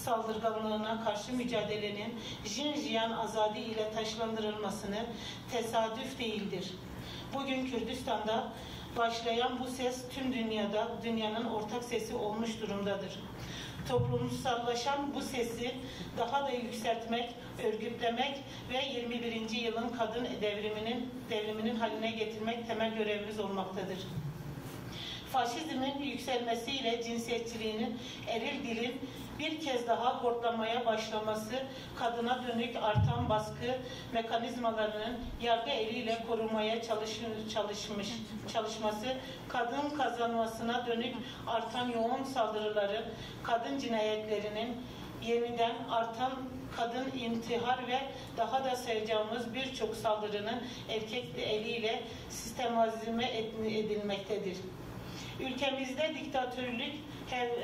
saldırganlığına karşı mücadelenin Jinjiyan Azadi ile taşlandırılmasını tesadüf değildir. Bugün Kürdistan'da başlayan bu ses tüm dünyanın ortak sesi olmuş durumdadır. Toplumsallaşan bu sesi daha da yükseltmek, örgütlemek ve 21. yılın kadın devriminin haline getirmek temel görevimiz olmaktadır. Faşizmin yükselmesiyle cinsiyetçiliğinin, eril dilin bir kez daha hortlamaya başlaması, kadına dönük artan baskı mekanizmalarının yargı eliyle korumaya çalışması, kadın kazanmasına dönük artan yoğun saldırıları, kadın cinayetlerinin yeniden artan kadın intihar ve daha da sayacağımız birçok saldırının erkek eliyle sistematize edilmektedir. Ülkemizde diktatörlük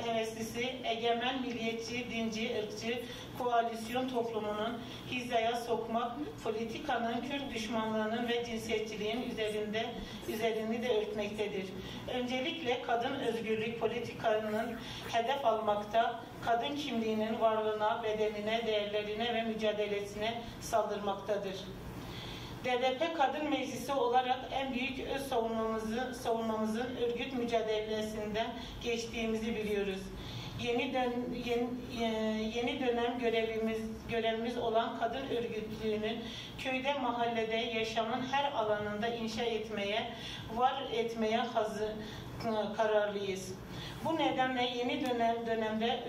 heveslisi, egemen, milliyetçi, dinci, ırkçı, koalisyon toplumunun hizaya sokmak, politikanın, Kürt düşmanlığının ve cinsiyetçiliğin üzerini de örtmektedir. Öncelikle kadın özgürlük politikanın hedef almakta, kadın kimliğinin varlığına, bedenine, değerlerine ve mücadelesine saldırmaktadır. DDP Kadın Meclisi olarak en büyük öz savunmamızın örgüt mücadelesinden geçtiğimizi biliyoruz. Yeni dönem görevimiz olan kadın örgütlüğünün köyde, mahallede, yaşamın her alanında inşa etmeye, var etmeye kararlıyız. Bu nedenle yeni dönemde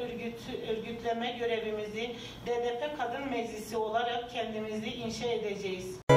örgütleme görevimizi DDP Kadın Meclisi olarak kendimizi inşa edeceğiz.